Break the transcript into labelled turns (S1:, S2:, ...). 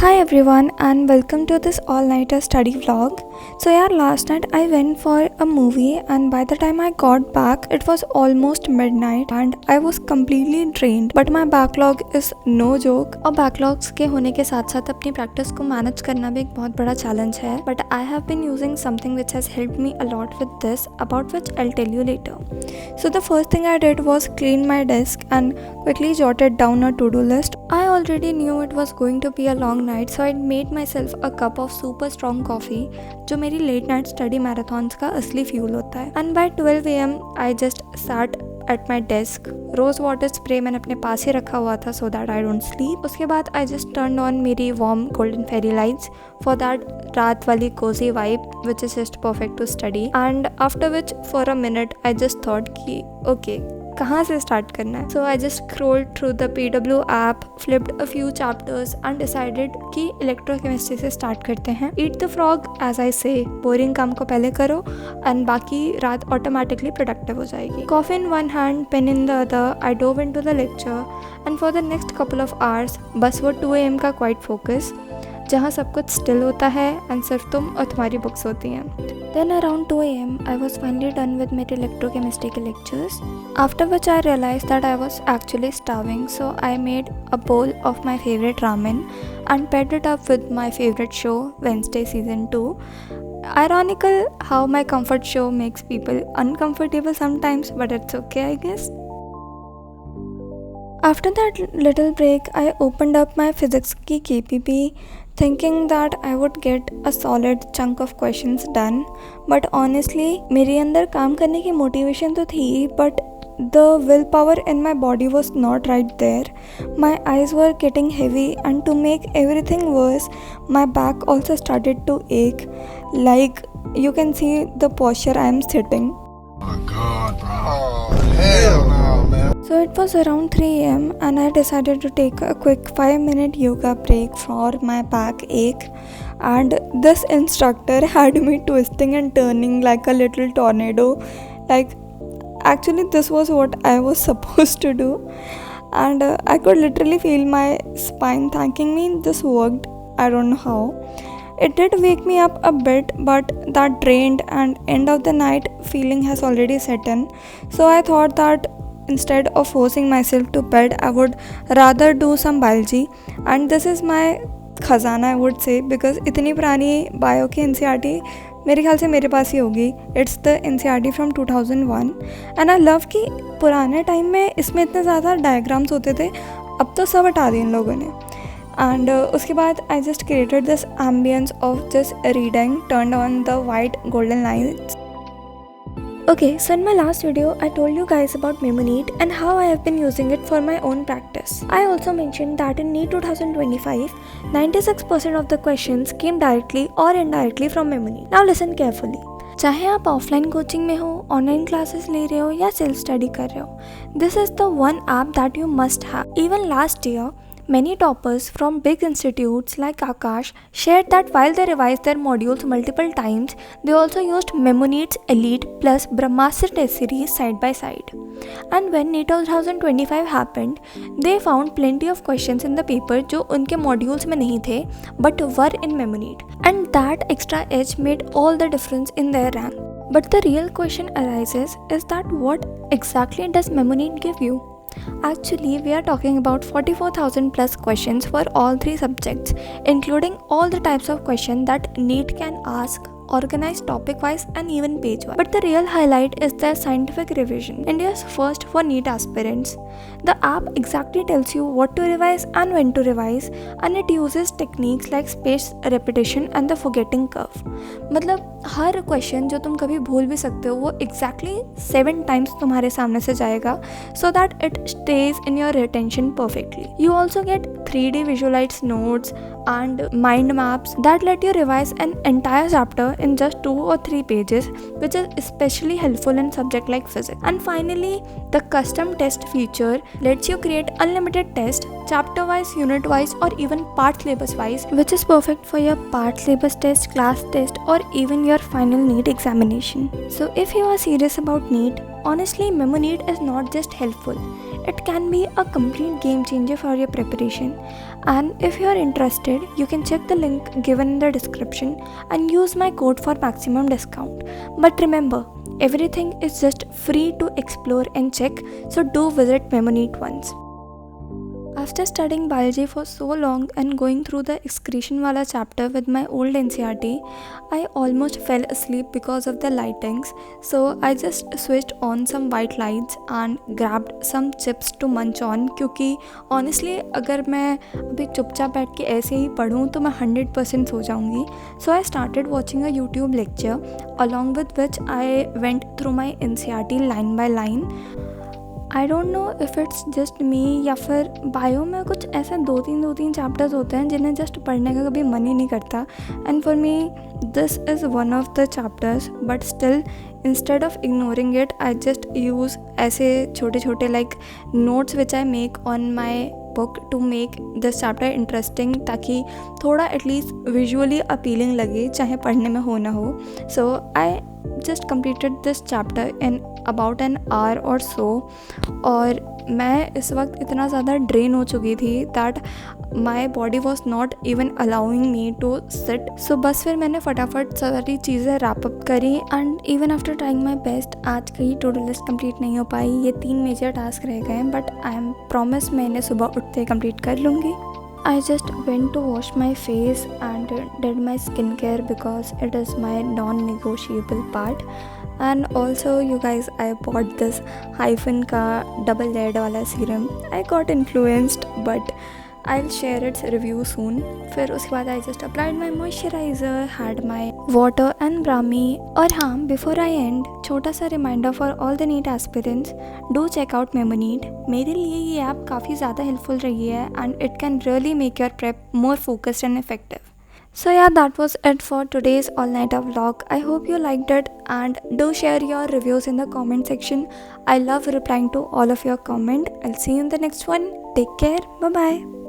S1: Hi everyone and welcome to this all-nighter study vlog. So yeah, last night I went for a movie and by the time I got back it was almost midnight and I was completely drained. But my backlog is no joke. और backlogs के होने के साथ साथ अपनी practice को manage करना भी एक बहुत बड़ा challenge है. But I have been using something which has helped me a lot with this, about which I'll tell you later. So the first thing I did was clean my desk and quickly jotted down a to-do list. I already knew it was going to be a long night, so I made myself a cup of super strong coffee, जो मेरी late night study marathons का असली fuel होता है. And by 12 AM I just sat at my desk. Rose water spray मैंने अपने पास ही रखा हुआ था so that I don't sleep. उसके बाद I just turned on मेरी warm golden fairy lights for that रात वाली cozy vibe which is just perfect to study. And after which for a minute I just thought कि okay, कहाँ से start करना है. So I just scrolled through the PW app, flipped a few chapters and decided कि electrochemistry से start करते हैं. Eat the frog as I say, boring काम को पहले करो एंड बाकी रात ऑटोमेटिकली प्रोडक्टिव हो जाएगी. Coffee in one hand, pain in the other, I dove into the lecture and for the next couple of hours बस वो 2 AM का क्वाइट फोकस जहाँ सब कुछ स्टिल होता है एंड सिर्फ तुम और तुम्हारी बुक्स होती हैं. Then around 2 AM I was finally done with my electrochemistry lectures, after which I realized that I was actually starving, so I made a bowl of my favorite ramen and paired it up with my favorite show, Wednesday season 2. Ironical how my comfort show makes people uncomfortable sometimes, but it's okay I guess. After that little break, I opened up my physics की KPP, thinking that I would get a solid chunk of questions done. But honestly, मेरे अंदर काम करने की motivation तो थी, but the willpower in my body was not right there. My eyes were getting heavy, and to make everything worse, my back also started to ache. Like you can see the posture I am sitting.
S2: Oh my god, bro. Oh, hell no, man.
S1: So it was around 3 AM and I decided to take a quick 5-minute yoga break for my backache, and this instructor had me twisting and turning like a little tornado. Like actually this was what I was supposed to do, and I could literally feel my spine thanking me. This worked. I don't know how. It did wake me up a bit, but that drained and end of the night feeling has already set in. So I thought that instead of forcing myself to bed, I would rather do some biology. And this is my खजाना I would say, because इतनी पुरानी bio की NCERT मेरे ख्याल से मेरे पास ही होगी. It's the NCERT from 2001 and I love कि पुराने टाइम में इसमें इतने ज़्यादा डायग्राम्स होते थे, अब तो सब हटा दिए इन लोगों ने. And उसके बाद I just created this ambience of just reading, turned on the white golden lights. Okay, so in my last video I told you guys about MemoNeat and how I have been using it for my own practice. I also mentioned that in NEET 2025, 96% of the questions came directly or indirectly from MemoNeat. Now listen carefully. चाहे आप offline coaching में हो, online classes ले रहे हो या self study कर रहे हो, this is the one app that you must have. Even last year many toppers from big institutes like Akash shared that while they revised their modules multiple times, they also used MemoNeat's Elite plus Brahmastra test series side by side. And when NEET 2025 happened, they found plenty of questions in the paper जो उनके modules में नहीं थे but were in MemoNeat. And that extra edge made all the difference in their rank. But the real question arises is that what exactly does MemoNeat give you? Actually, we are talking about 44,000 plus questions for all 3 subjects, including all the types of questions that NEET can ask, organized topic wise and even page wise. But the real highlight is their scientific revision, India's first for NEET aspirants. The app exactly tells you what to revise and when to revise, and it uses techniques like spaced repetition and the forgetting curve. मतलब हर question जो तुम कभी भूल भी सकते हो वो exactly 7 times तुम्हारे सामने से जाएगा, so that it stays in your retention perfectly. You also get 3D visualized notes and mind maps that let you revise an entire chapter in just 2 or 3 pages, which is especially helpful in subject like physics. And finally, the custom test feature lets you create unlimited tests, chapter wise, unit wise, or even part syllabus wise, which is perfect for your part syllabus test, class test, or even your final NEET examination. So if you are serious about NEET, honestly MemoNeat is not just helpful, it can be a complete game changer for your preparation. And if you are interested, you can check the link given in the description and use my code for maximum discount. But remember, everything is just free to explore and check, so do visit Memoneat once. After studying biology for so long and going through the excretion wala chapter with my old NCRT, I almost fell asleep because of the lightings. So I just switched on some white lights and grabbed some chips to munch on, क्योंकि honestly अगर मैं अभी चुपचाप बैठ के ऐसे ही पढूं तो मैं 100% सो जाऊंगी. So I started watching a YouTube lecture, along with which I went through my NCRT line by line. I don't know if it's just me या फिर बायो में कुछ ऐसे दो तीन चैप्टर्स होते हैं जिन्हें जस्ट पढ़ने का कभी मन ही नहीं करता. And for me this is one of the chapters, but still instead of ignoring it I just use ऐसे छोटे छोटे like notes which I make on my book to make this chapter interesting, ताकि थोड़ा at least visually appealing लगे चाहे पढ़ने में हो ना हो. सो आई just completed this chapter in about an hour or so. और मैं इस वक्त इतना ज़्यादा ड्रेन हो चुकी थी that my body was not even allowing me to sit. So बस फिर मैंने फटाफट सारी चीज़ें रैप अप करी. And even after trying my best आज की टू डू लिस्ट कंप्लीट नहीं हो पाई. ये 3 मेजर टास्क रह गए, बट आई एम प्रॉमिस मैं इन्हें सुबह उठते कंप्लीट कर लूँगी. I just went to wash my face and did my skincare because it is my non-negotiable part. And also you guys, I bought this Hyphen ka double layered wala serum. I got influenced, but I'll share its review soon. फिर उसके बाद I just applied my moisturizer, had my water and Brahmi. और हाँ, before I end, छोटा सा reminder for all the NEET aspirants, do check out Memoneat. मेरे लिए ये ऐप काफ़ी ज़्यादा helpful रही है and it can really make your prep more focused and effective. So yeah, that was it for today's all-nighter vlog. I hope you liked it and do share your reviews in the comment section. I love replying to all of your comment. I'll see you in the next one. Take care. Bye-bye.